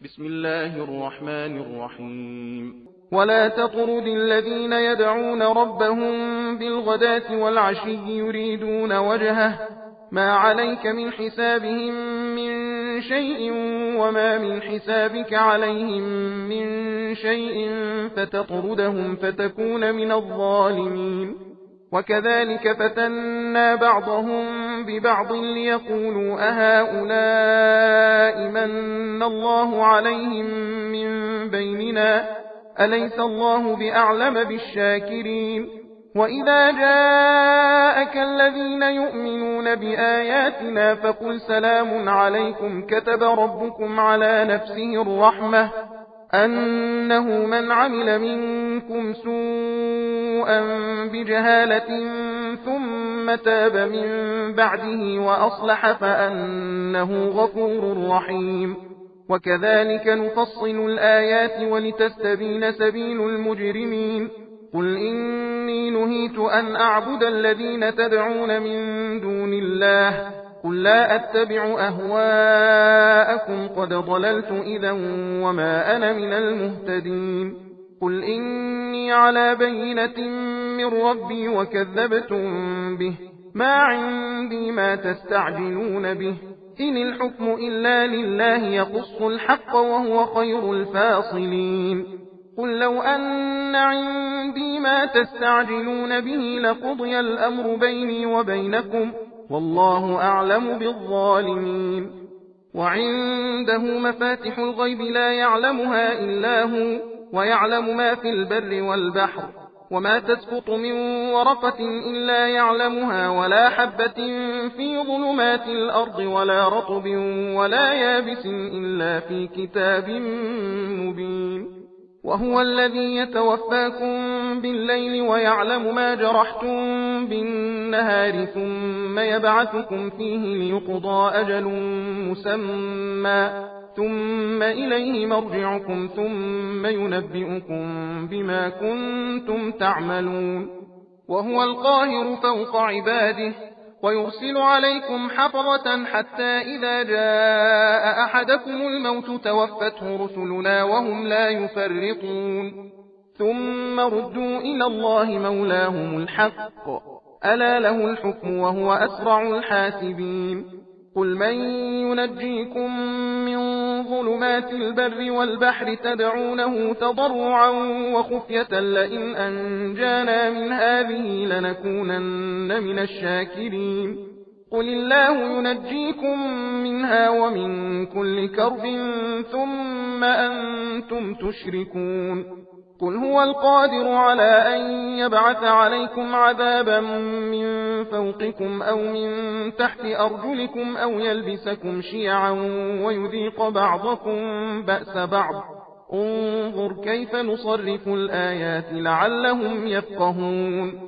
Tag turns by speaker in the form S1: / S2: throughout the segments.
S1: بسم الله الرحمن الرحيم ولا تطرد الذين يدعون ربهم بالغداة والعشي يريدون وجهه ما عليك من حسابهم من شيء وما من حسابك عليهم من شيء فتطردهم فتكون من الظالمين وكذلك فتنا بعضهم ببعض ليقولوا أهؤلاء من الله عليهم من بيننا أليس الله بأعلم بالشاكرين وإذا جاءك الذين يؤمنون بآياتنا فقل سلام عليكم كتب ربكم على نفسه الرحمة أنه من عمل منكم سوءا بجهالة ثم تاب من بعده وأصلح فأنه غفور رحيم وكذلك نفصل الآيات ولتستبين سبيل المجرمين قل إني نهيت أن أعبد الذين تدعون من دون الله قل لا أتبع أهواءكم قد ضللت إذا وما أنا من المهتدين قل إني على بينة من ربي وكذبتم به ما عندي ما تستعجلون به إن الحكم إلا لله يقص الحق وهو خير الفاصلين قل لو أن عندي ما تستعجلون به لقضي الأمر بيني وبينكم والله أعلم بالظالمين وعنده مفاتح الغيب لا يعلمها إلا هو ويعلم ما في البر والبحر وما تسقط من ورقة إلا يعلمها ولا حبة في ظلمات الأرض ولا رطب ولا يابس إلا في كتاب مبين وهو الذي يتوفاكم بالليل ويعلم ما جرحتم بالنهار ثم يبعثكم فيه ليقضى أجل مسمى ثم إليه مرجعكم ثم ينبئكم بما كنتم تعملون وهو القاهر فوق عباده ويرسل عليكم حفظة حتى إذا جاء أحدكم الموت توفته رسلنا وهم لا يفرطون ثم ردوا إلى الله مولاهم الحق ألا له الحكم وهو أسرع الحاسبين قل من ينجيكم من ظلمات البر والبحر تدعونه تضرعا وخفية لئن أنجانا من هذه لنكونن من الشاكرين قل الله ينجيكم منها ومن كل كرب ثم أنتم تشركون قل هو القادر على أن يبعث عليكم عذابا من فوقكم أو من تحت أرجلكم أو يلبسكم شيعا ويذيق بعضكم بأس بعض انظر كيف نصرف الآيات لعلهم يفقهون।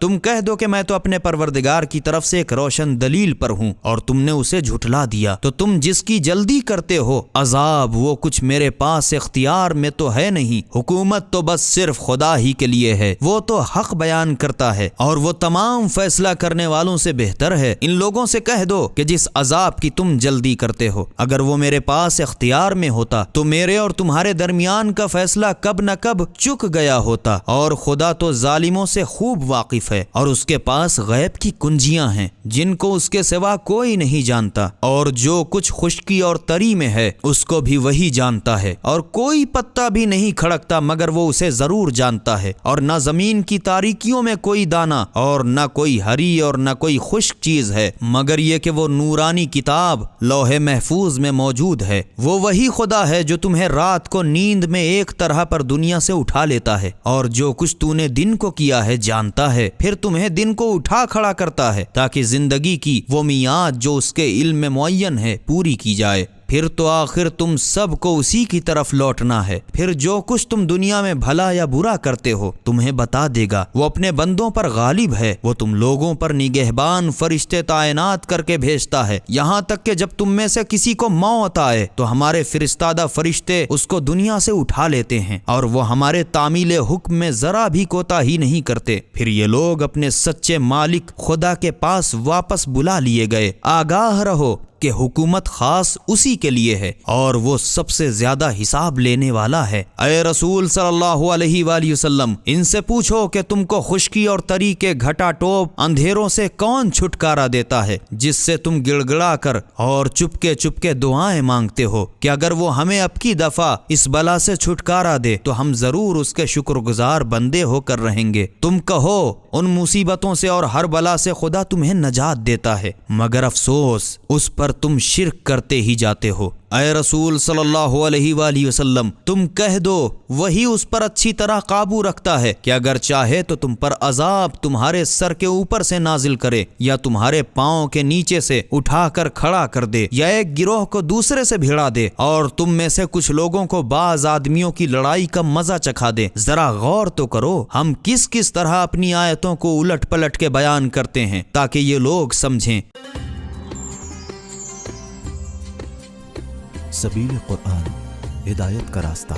S2: تم کہہ دو کہ میں تو اپنے پروردگار کی طرف سے ایک روشن دلیل پر ہوں اور تم نے اسے جھٹلا دیا، تو تم جس کی جلدی کرتے ہو عذاب وہ کچھ میرے پاس اختیار میں تو ہے نہیں، حکومت تو بس صرف خدا ہی کے لیے ہے، وہ تو حق بیان کرتا ہے اور وہ تمام فیصلہ کرنے والوں سے بہتر ہے۔ ان لوگوں سے کہہ دو کہ جس عذاب کی تم جلدی کرتے ہو اگر وہ میرے پاس اختیار میں ہوتا تو میرے اور تمہارے درمیان کا فیصلہ کب نہ کب چک گیا ہوتا، اور خدا تو ظالموں سے خوب واقف ہے اور اس کے پاس غیب کی کنجیاں ہیں جن کو اس کے سوا کوئی نہیں جانتا، اور جو کچھ خشکی اور تری میں ہے اس کو بھی وہی جانتا ہے، اور کوئی پتا بھی نہیں کھڑکتا مگر وہ اسے ضرور جانتا ہے، اور نہ زمین کی تاریکیوں میں کوئی دانہ اور نہ کوئی ہری اور نہ کوئی خشک چیز ہے مگر یہ کہ وہ نورانی کتاب لوح محفوظ میں موجود ہے۔ وہ وہی خدا ہے جو تمہیں رات کو نیند میں ایک طرح پر دنیا سے اٹھا لیتا ہے اور جو کچھ تو نے دن کو کیا ہے جانتا ہے، پھر تمہیں دن کو اٹھا کھڑا کرتا ہے تاکہ زندگی کی وہ میعاد جو اس کے علم میں معین ہے پوری کی جائے۔ پھر تو آخر تم سب کو اسی کی طرف لوٹنا ہے، پھر جو کچھ تم دنیا میں بھلا یا برا کرتے ہو تمہیں بتا دے گا۔ وہ اپنے بندوں پر غالب ہے، وہ تم لوگوں پر نگہبان فرشتے تعینات کر کے بھیجتا ہے، یہاں تک کہ جب تم میں سے کسی کو موت آئے تو ہمارے فرستادہ فرشتے اس کو دنیا سے اٹھا لیتے ہیں اور وہ ہمارے تعمیل حکم میں ذرا بھی کوتاہی نہیں کرتے۔ پھر یہ لوگ اپنے سچے مالک خدا کے پاس واپس بلا لیے گئے۔ آگاہ رہو کہ حکومت خاص اسی کے لیے ہے اور وہ سب سے زیادہ حساب لینے والا ہے۔ اے رسول صلی اللہ علیہ وآلہ وسلم، ان سے پوچھو کہ تم کو خشکی اور تری کے گھٹا ٹوپ اندھیروں سے کون چھٹکارا دیتا ہے جس سے تم گڑ گڑا کر اور چپکے دعائیں مانگتے ہو کہ اگر وہ ہمیں اب کی دفعہ اس بلا سے چھٹکارا دے تو ہم ضرور اس کے شکر گزار بندے ہو کر رہیں گے۔ تم کہو ان مصیبتوں سے اور ہر بلا سے خدا تمہیں نجات دیتا ہے، مگر افسوس اس پر تم شرک کرتے ہی جاتے ہو۔ اے رسول صلی اللہ علیہ وآلہ وسلم، تم کہہ دو وہی اس پر اچھی طرح قابو رکھتا ہے کہ اگر چاہے تو تم پر عذاب تمہارے سر کے اوپر سے نازل کرے یا تمہارے پاؤں کے نیچے سے اٹھا کر کھڑا کر دے یا ایک گروہ کو دوسرے سے بھیڑا دے اور تم میں سے کچھ لوگوں کو بعض آدمیوں کی لڑائی کا مزہ چکھا دے۔ ذرا غور تو کرو ہم کس طرح اپنی آیتوں کو الٹ پلٹ کے بیان کرتے ہیں تاکہ یہ لوگ سمجھیں۔
S3: سبیل قرآن، ہدایت کا راستہ۔